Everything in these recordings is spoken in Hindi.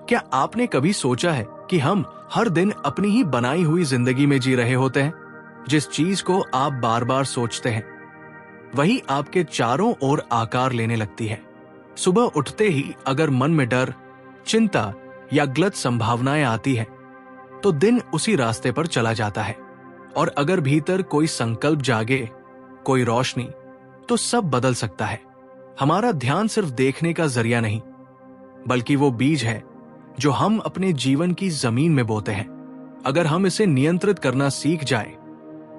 क्या आपने कभी सोचा है कि हम हर दिन अपनी ही बनाई हुई जिंदगी में जी रहे होते हैं? जिस चीज को आप बार बार सोचते हैं वही आपके चारों ओर आकार लेने लगती है। सुबह उठते ही अगर मन में डर, चिंता या गलत संभावनाएं आती है तो दिन उसी रास्ते पर चला जाता है। और अगर भीतर कोई संकल्प जागे, कोई रोशनी, तो सब बदल सकता है। हमारा ध्यान सिर्फ देखने का जरिया नहीं, बल्कि वो बीज है जो हम अपने जीवन की जमीन में बोते हैं। अगर हम इसे नियंत्रित करना सीख जाए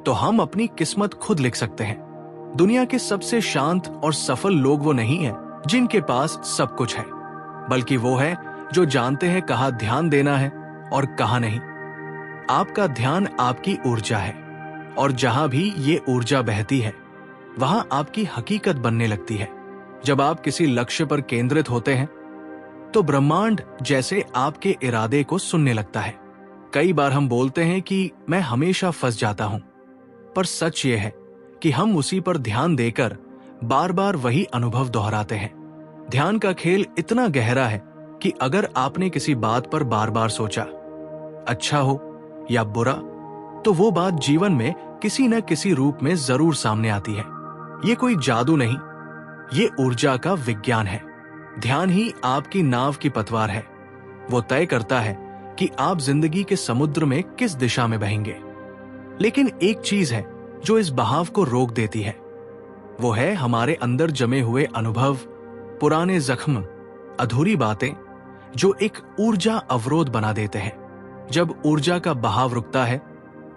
तो हम अपनी किस्मत खुद लिख सकते हैं। दुनिया के सबसे शांत और सफल लोग वो नहीं हैं जिनके पास सब कुछ है, बल्कि वो है जो जानते हैं कहाँ ध्यान देना है और कहाँ नहीं। आपका ध्यान आपकी ऊर्जा है, और जहां भी ये ऊर्जा बहती है वहां आपकी हकीकत बनने लगती है। जब आप किसी लक्ष्य पर केंद्रित होते हैं तो ब्रह्मांड जैसे आपके इरादे को सुनने लगता है। कई बार हम बोलते हैं कि मैं हमेशा फंस जाता हूं, पर सच ये है कि हम उसी पर ध्यान देकर बार बार वही अनुभव दोहराते हैं। ध्यान का खेल इतना गहरा है कि अगर आपने किसी बात पर बार बार सोचा, अच्छा हो या बुरा, तो वो बात जीवन में किसी न किसी रूप में जरूर सामने आती है। ये कोई जादू नहीं, ये ऊर्जा का विज्ञान है। ध्यान ही आपकी नाव की पतवार है। वो तय करता है कि आप जिंदगी के समुद्र में किस दिशा में बहेंगे। लेकिन एक चीज है जो इस बहाव को रोक देती है, वो है हमारे अंदर जमे हुए अनुभव, पुराने जख्म, अधूरी बातें जो एक ऊर्जा अवरोध बना देते हैं। जब ऊर्जा का बहाव रुकता है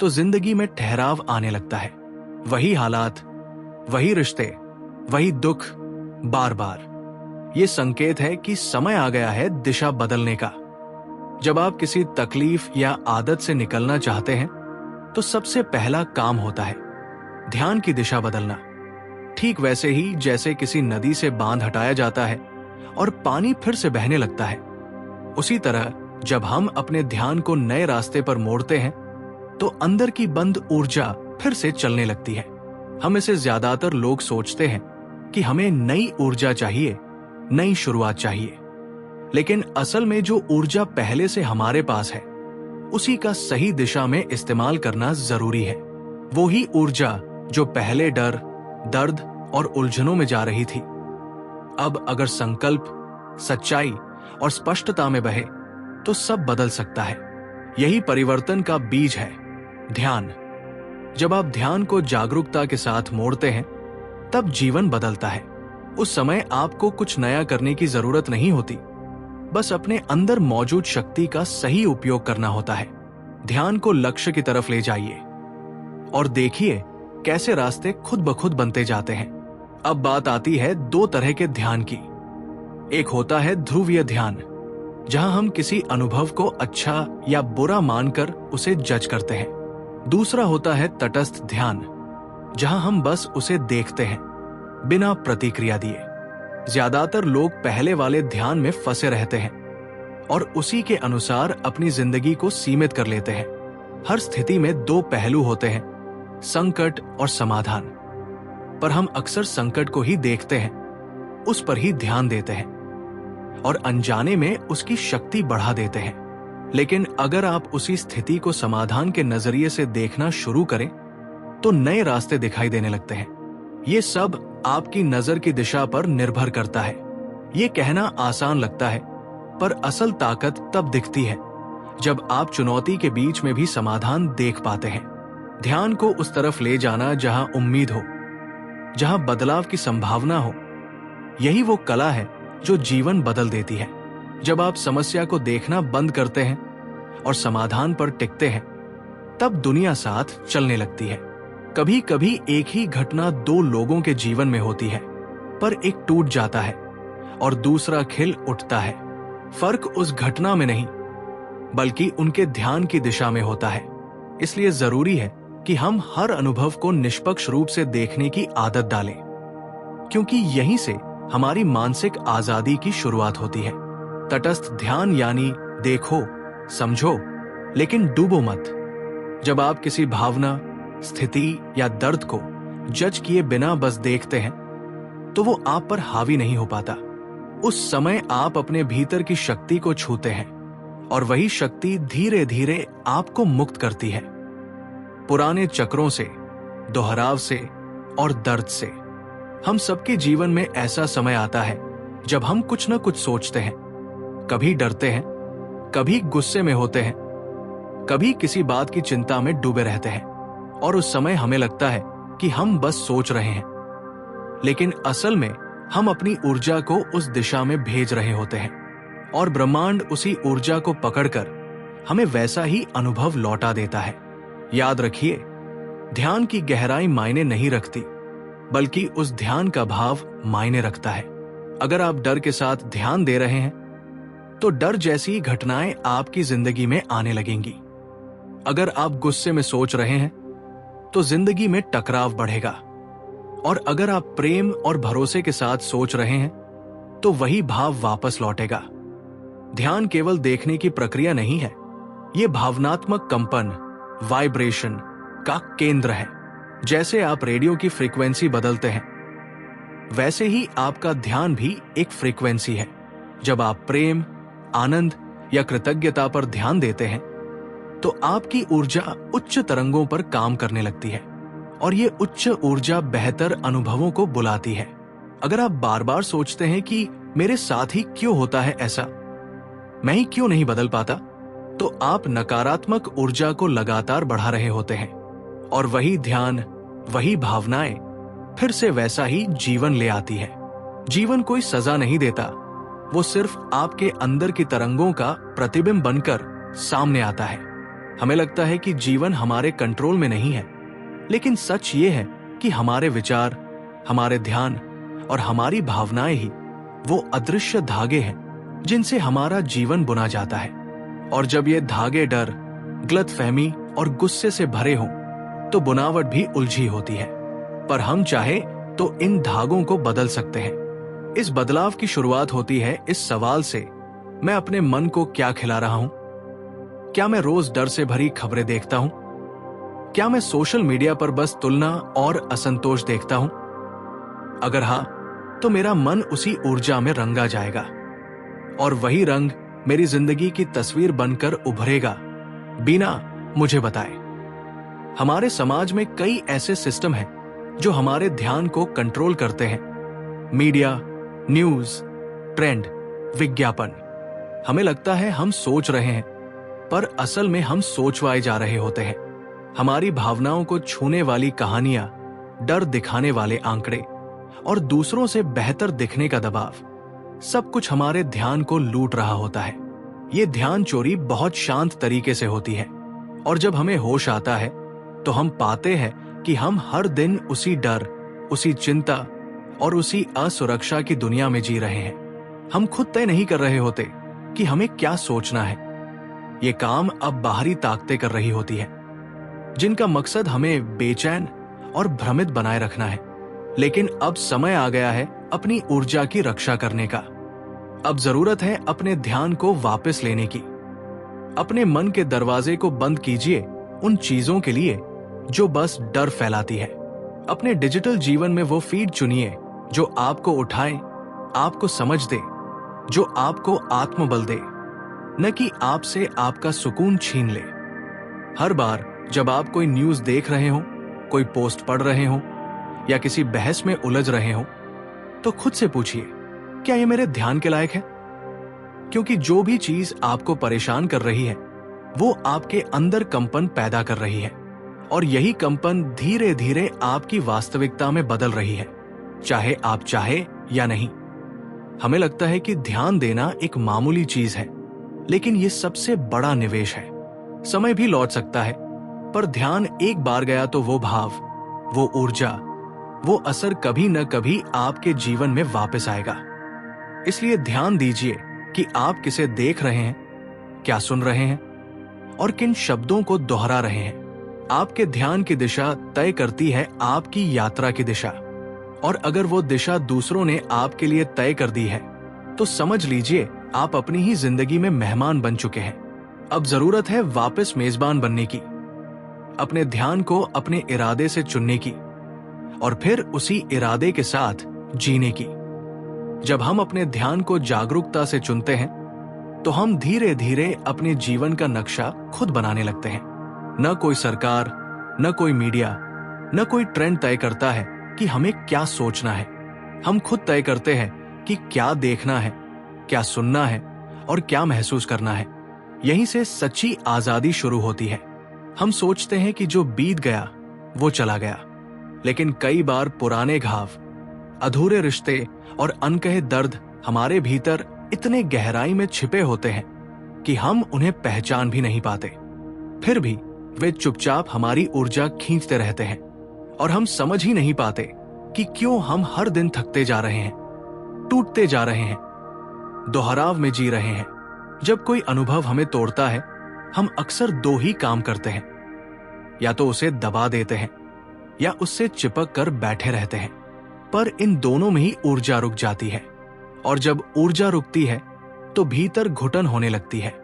तो जिंदगी में ठहराव आने लगता है। वही हालात, वही रिश्ते, वही दुख बार बार। ये संकेत है कि समय आ गया है दिशा बदलने का। जब आप किसी तकलीफ या आदत से निकलना चाहते हैं तो सबसे पहला काम होता है ध्यान की दिशा बदलना। ठीक वैसे ही जैसे किसी नदी से बांध हटाया जाता है और पानी फिर से बहने लगता है, उसी तरह जब हम अपने ध्यान को नए रास्ते पर मोड़ते हैं तो अंदर की बंद ऊर्जा फिर से चलने लगती है। हम इसे ज्यादातर लोग सोचते हैं कि हमें नई ऊर्जा चाहिए, नई शुरुआत चाहिए। लेकिन असल में जो ऊर्जा पहले से हमारे पास है उसी का सही दिशा में इस्तेमाल करना जरूरी है। वो ही ऊर्जा जो पहले डर, दर्द और उलझनों में जा रही थी, अब अगर संकल्प, सच्चाई और स्पष्टता में बहे तो सब बदल सकता है। यही परिवर्तन का बीज है, ध्यान। जब आप ध्यान को जागरूकता के साथ मोड़ते हैं तब जीवन बदलता है। उस समय आपको कुछ नया करने की जरूरत नहीं होती, बस अपने अंदर मौजूद शक्ति का सही उपयोग करना होता है। ध्यान को लक्ष्य की तरफ ले जाइए और देखिए कैसे रास्ते खुद ब खुद बनते जाते हैं। अब बात आती है दो तरह के ध्यान की। एक होता है ध्रुवीय ध्यान, जहां हम किसी अनुभव को अच्छा या बुरा मानकर उसे जज करते हैं। दूसरा होता है तटस्थ ध्यान, जहां हम बस उसे देखते हैं बिना प्रतिक्रिया दिए। ज्यादातर लोग पहले वाले ध्यान में फंसे रहते हैं और उसी के अनुसार अपनी जिंदगी को सीमित कर लेते हैं। हर स्थिति में दो पहलू होते हैं, संकट और समाधान। पर हम अक्सर संकट को ही देखते हैं, उस पर ही ध्यान देते हैं और अनजाने में उसकी शक्ति बढ़ा देते हैं। लेकिन अगर आप उसी स्थिति को समाधान के नजरिए से देखना शुरू करें तो नए रास्ते दिखाई देने लगते हैं। ये सब आपकी नजर की दिशा पर निर्भर करता है। ये कहना आसान लगता है, पर असल ताकत तब दिखती है जब आप चुनौती के बीच में भी समाधान देख पाते हैं। ध्यान को उस तरफ ले जाना जहां उम्मीद हो, जहां बदलाव की संभावना हो, यही वो कला है जो जीवन बदल देती है। जब आप समस्या को देखना बंद करते हैं और समाधान पर टिकते हैं, तब दुनिया साथ चलने लगती है। कभी कभी एक ही घटना दो लोगों के जीवन में होती है, पर एक टूट जाता है और दूसरा खिल उठता है। फर्क उस घटना में नहीं, बल्कि उनके ध्यान की दिशा में होता है। इसलिए जरूरी है कि हम हर अनुभव को निष्पक्ष रूप से देखने की आदत डालें, क्योंकि यहीं से हमारी मानसिक आजादी की शुरुआत होती है। तटस्थ ध्यान यानी देखो, समझो, लेकिन डूबो मत। जब आप किसी भावना, स्थिति या दर्द को जज किए बिना बस देखते हैं तो वो आप पर हावी नहीं हो पाता। उस समय आप अपने भीतर की शक्ति को छूते हैं, और वही शक्ति धीरे धीरे आपको मुक्त करती है, पुराने चक्रों से, दोहराव से और दर्द से। हम सबके जीवन में ऐसा समय आता है जब हम कुछ न कुछ सोचते हैं, कभी डरते हैं, कभी गुस्से में होते हैं, कभी किसी बात की चिंता में डूबे रहते हैं, और उस समय हमें लगता है कि हम बस सोच रहे हैं, लेकिन असल में हम अपनी ऊर्जा को उस दिशा में भेज रहे होते हैं, और ब्रह्मांड उसी ऊर्जा को पकड़कर हमें वैसा ही अनुभव लौटा देता है। याद रखिए, ध्यान की गहराई मायने नहीं रखती, बल्कि उस ध्यान का भाव मायने रखता है। अगर आप डर के साथ ध्यान दे रहे हैं, तो डर जैसी घटनाएं आपकी जिंदगी में आने लगेंगी। अगर आप गुस्से में सोच रहे हैं, तो जिंदगी में टकराव बढ़ेगा, और अगर आप प्रेम और भरोसे के साथ सोच रहे हैं, तो वही भाव वापस लौटेगा। ध्यान केवल देखने की प्रक्रिया नहीं है, ये भावनात्मक कंपन, वाइब्रेशन का केंद्र है। जैसे आप रेडियो की फ्रीक्वेंसी बदलते हैं, वैसे ही आपका ध्यान भी एक फ्रीक्वेंसी है। जब आप प्रेम, आनंद या कृतज्ञता पर ध्यान देते हैं, तो आपकी ऊर्जा उच्च तरंगों पर काम करने लगती है, और ये उच्च ऊर्जा बेहतर अनुभवों को बुलाती है। अगर आप बार बार सोचते हैं कि मेरे साथ ही क्यों होता है ऐसा, मैं ही क्यों नहीं बदल पाता, तो आप नकारात्मक ऊर्जा को लगातार बढ़ा रहे होते हैं, और वही ध्यान, वही भावनाएं फिर से वैसा ही जीवन ले आती है। जीवन कोई सजा नहीं देता, वो सिर्फ आपके अंदर की तरंगों का प्रतिबिंब बनकर सामने आता है। हमें लगता है कि जीवन हमारे कंट्रोल में नहीं है, लेकिन सच ये है कि हमारे विचार, हमारे ध्यान और हमारी भावनाएं ही वो अदृश्य धागे हैं जिनसे हमारा जीवन बुना जाता है। और जब ये धागे डर, गलतफहमी और गुस्से से भरे हों, तो बुनावट भी उलझी होती है। पर हम चाहे तो इन धागों को बदल सकते हैं। इस बदलाव की शुरुआत होती है इस सवाल से, मैं अपने मन को क्या खिला रहा हूं? क्या मैं रोज डर से भरी खबरें देखता हूं? क्या मैं सोशल मीडिया पर बस तुलना और असंतोष देखता हूं? अगर हां, तो मेरा मन उसी ऊर्जा में रंगा जाएगा, और वही रंग मेरी जिंदगी की तस्वीर बनकर उभरेगा, बिना मुझे बताए। हमारे समाज में कई ऐसे सिस्टम हैं जो हमारे ध्यान को कंट्रोल करते हैं। मीडिया, न्यूज, ट्रेंड, विज्ञापन। हमें लगता है हम सोच रहे हैं, पर असल में हम सोचवाए जा रहे होते हैं। हमारी भावनाओं को छूने वाली कहानियां, डर दिखाने वाले आंकड़े और दूसरों से बेहतर दिखने का दबाव, सब कुछ हमारे ध्यान को लूट रहा होता है। ये ध्यान चोरी बहुत शांत तरीके से होती है, और जब हमें होश आता है, तो हम पाते हैं कि हम हर दिन उसी डर, उसी चिंता और उसी असुरक्षा की दुनिया में जी रहे हैं। हम खुद तय नहीं कर रहे होते कि हमें क्या सोचना है। ये काम अब बाहरी ताकतें कर रही होती है, जिनका मकसद हमें बेचैन और भ्रमित बनाए रखना है। लेकिन अब समय आ गया है अपनी ऊर्जा की रक्षा करने का। अब जरूरत है अपने ध्यान को वापस लेने की। अपने मन के दरवाजे को बंद कीजिए उन चीजों के लिए जो बस डर फैलाती है। अपने डिजिटल जीवन में वो फीड चुनिए जो आपको उठाए, आपको समझ दे, जो आपको आत्मबल दे, न कि आपसे आपका सुकून छीन ले। हर बार जब आप कोई न्यूज देख रहे हो, कोई पोस्ट पढ़ रहे हो या किसी बहस में उलझ रहे हो, तो खुद से पूछिए, क्या ये मेरे ध्यान के लायक है? क्योंकि जो भी चीज आपको परेशान कर रही है, वो आपके अंदर कंपन पैदा कर रही है, और यही कंपन धीरे धीरे आपकी वास्तविकता में बदल रही है, चाहे आप चाहे या नहीं। हमें लगता है कि ध्यान देना एक मामूली चीज है, लेकिन ये सबसे बड़ा निवेश है। समय भी लौट सकता है, पर ध्यान एक बार गया तो वो भाव, वो ऊर्जा, वो असर कभी न कभी आपके जीवन में वापस आएगा। इसलिए ध्यान दीजिए कि आप किसे देख रहे हैं, क्या सुन रहे हैं और किन शब्दों को दोहरा रहे हैं। आपके ध्यान की दिशा तय करती है आपकी यात्रा की दिशा, और अगर वो दिशा दूसरों ने आपके लिए तय कर दी है, तो समझ लीजिए आप अपनी ही जिंदगी में मेहमान बन चुके हैं। अब जरूरत है वापस मेजबान बनने की, अपने ध्यान को अपने इरादे से चुनने की, और फिर उसी इरादे के साथ जीने की। जब हम अपने ध्यान को जागरूकता से चुनते हैं, तो हम धीरे धीरे अपने जीवन का नक्शा खुद बनाने लगते हैं। न कोई सरकार, न कोई मीडिया, न कोई ट्रेंड तय करता है कि हमें क्या सोचना है। हम खुद तय करते हैं कि क्या देखना है, क्या सुनना है और क्या महसूस करना है। यहीं से सच्ची आजादी शुरू होती है। हम सोचते हैं कि जो बीत गया वो चला गया, लेकिन कई बार पुराने घाव, अधूरे रिश्ते और अनकहे दर्द हमारे भीतर इतने गहराई में छिपे होते हैं कि हम उन्हें पहचान भी नहीं पाते। फिर भी वे चुपचाप हमारी ऊर्जा खींचते रहते हैं और हम समझ ही नहीं पाते कि क्यों हम हर दिन थकते जा रहे हैं, टूटते जा रहे हैं, दोहराव में जी रहे हैं। जब कोई अनुभव हमें तोड़ता है, हम अक्सर दो ही काम करते हैं, या तो उसे दबा देते हैं या उससे चिपक कर बैठे रहते हैं। पर इन दोनों में ही ऊर्जा रुक जाती है, और जब ऊर्जा रुकती है तो भीतर घुटन होने लगती है।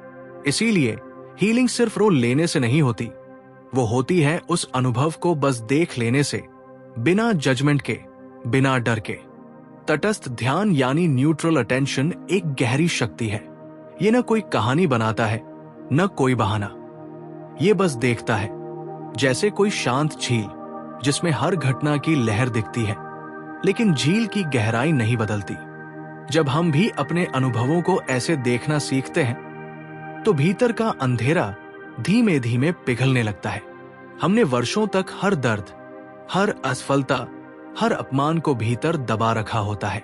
इसीलिए हीलिंग सिर्फ रोल लेने से नहीं होती, वो होती है उस अनुभव को बस देख लेने से, बिना जजमेंट के, बिना डर के। तटस्थ ध्यान यानी न्यूट्रल अटेंशन एक गहरी शक्ति है। ये न कोई कहानी बनाता है, न कोई बहाना। ये बस देखता है, जैसे कोई शांत झील जिसमें हर घटना की लहर दिखती है, लेकिन झील की गहराई नहीं बदलती। जब हम भी अपने अनुभवों को ऐसे देखना सीखते हैं, तो भीतर का अंधेरा धीमे धीमे पिघलने लगता है। हमने वर्षों तक हर दर्द, हर असफलता, हर अपमान को भीतर दबा रखा होता है,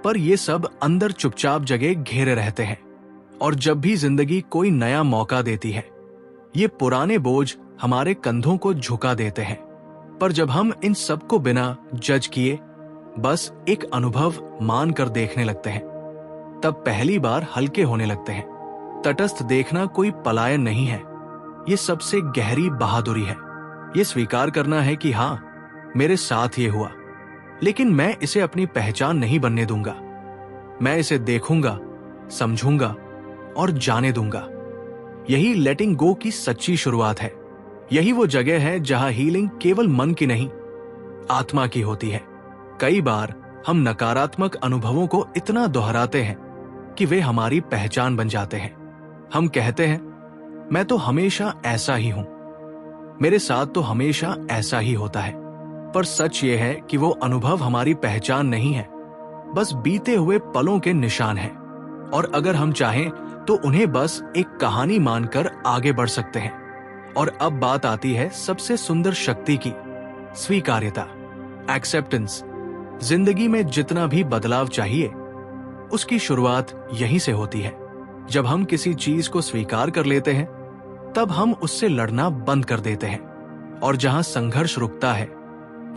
पर ये सब अंदर चुपचाप जगह घेरे रहते हैं। और जब भी जिंदगी कोई नया मौका देती है, ये पुराने बोझ हमारे कंधों को झुका देते हैं। पर जब हम इन सबको बिना जज किए बस एक अनुभव मान कर देखने लगते हैं, तब पहली बार हल्के होने लगते हैं। तटस्थ देखना कोई पलायन नहीं है, ये सबसे गहरी बहादुरी है। ये स्वीकार करना है कि हाँ, मेरे साथ ये हुआ, लेकिन मैं इसे अपनी पहचान नहीं बनने दूंगा। मैं इसे देखूंगा, समझूंगा और जाने दूंगा। यही लेटिंग गो की सच्ची शुरुआत है। यही वो जगह है जहां हीलिंग केवल मन की नहीं, आत्मा की होती है। कई बार हम नकारात्मक अनुभवों को इतना दोहराते हैं कि वे हमारी पहचान बन जाते हैं। हम कहते हैं, मैं तो हमेशा ऐसा ही हूं, मेरे साथ तो हमेशा ऐसा ही होता है। पर सच ये है कि वो अनुभव हमारी पहचान नहीं है, बस बीते हुए पलों के निशान हैं। और अगर हम चाहें तो उन्हें बस एक कहानी मानकर आगे बढ़ सकते हैं। और अब बात आती है सबसे सुंदर शक्ति की, स्वीकार्यता, एक्सेप्टेंस। जिंदगी में जितना भी बदलाव चाहिए, उसकी शुरुआत यहीं से होती है। जब हम किसी चीज को स्वीकार कर लेते हैं, तब हम उससे लड़ना बंद कर देते हैं। और जहां संघर्ष रुकता है,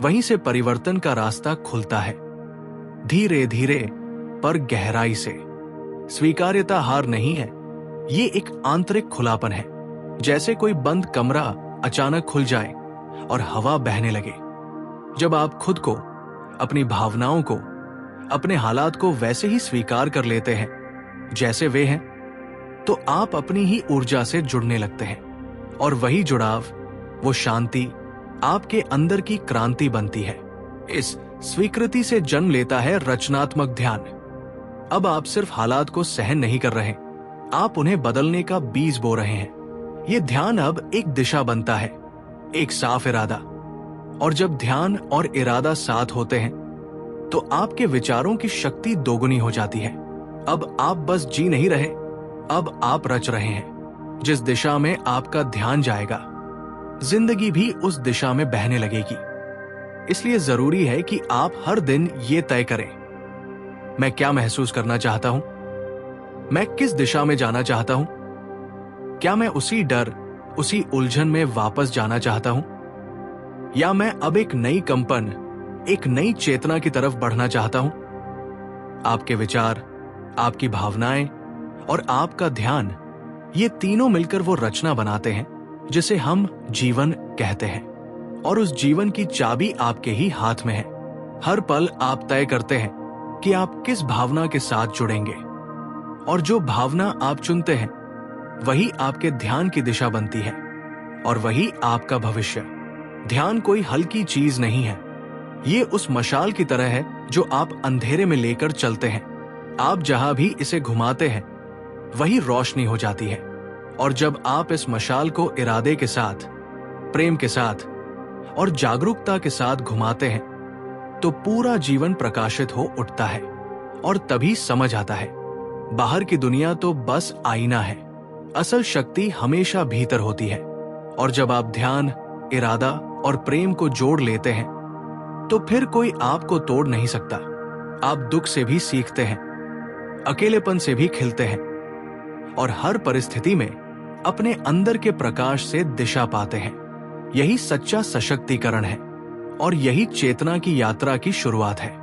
वहीं से परिवर्तन का रास्ता खुलता है, धीरे धीरे पर गहराई से। स्वीकार्यता हार नहीं है, ये एक आंतरिक खुलापन है। जैसे कोई बंद कमरा अचानक खुल जाए और हवा बहने लगे। जब आप खुद को, अपनी भावनाओं को, अपने हालात को वैसे ही स्वीकार कर लेते हैं जैसे वे हैं, तो आप अपनी ही ऊर्जा से जुड़ने लगते हैं। और वही जुड़ाव, वो शांति आपके अंदर की क्रांति बनती है। इस स्वीकृति से जन्म लेता है रचनात्मक ध्यान। अब आप सिर्फ हालात को सहन नहीं कर रहे, आप उन्हें बदलने का बीज बो रहे हैं। ये ध्यान अब एक दिशा बनता है, एक साफ इरादा। और जब ध्यान और इरादा साथ होते हैं, तो आपके विचारों की शक्ति दोगुनी हो जाती है। अब आप बस जी नहीं रहे, अब आप रच रहे हैं। जिस दिशा में आपका ध्यान जाएगा, जिंदगी भी उस दिशा में बहने लगेगी। इसलिए जरूरी है कि आप हर दिन ये तय करें, मैं क्या महसूस करना चाहता हूं, मैं किस दिशा में जाना चाहता हूं। क्या मैं उसी डर, उसी उलझन में वापस जाना चाहता हूं, या मैं अब एक नई कंपन, एक नई चेतना की तरफ बढ़ना चाहता हूं। आपके विचार, आपकी भावनाएं और आपका ध्यान, ये तीनों मिलकर वो रचना बनाते हैं जिसे हम जीवन कहते हैं। और उस जीवन की चाबी आपके ही हाथ में है। हर पल आप तय करते हैं कि आप किस भावना के साथ जुड़ेंगे, और जो भावना आप चुनते हैं, वही आपके ध्यान की दिशा बनती है, और वही आपका भविष्य। ध्यान कोई हल्की चीज नहीं है, ये उस मशाल की तरह है जो आप अंधेरे में लेकर चलते हैं। आप जहां भी इसे घुमाते हैं, वही रोशनी हो जाती है। और जब आप इस मशाल को इरादे के साथ, प्रेम के साथ और जागरूकता के साथ घुमाते हैं तो पूरा जीवन प्रकाशित हो उठता है। और तभी समझ आता है, बाहर की दुनिया तो बस आईना है, असल शक्ति हमेशा भीतर होती है। और जब आप ध्यान, इरादा और प्रेम को जोड़ लेते हैं तो फिर कोई आपको तोड़ नहीं सकता। आप दुख से भी सीखते हैं, अकेलेपन से भी खिलते हैं और हर परिस्थिति में अपने अंदर के प्रकाश से दिशा पाते हैं। यही सच्चा सशक्तिकरण है और यही चेतना की यात्रा की शुरुआत है।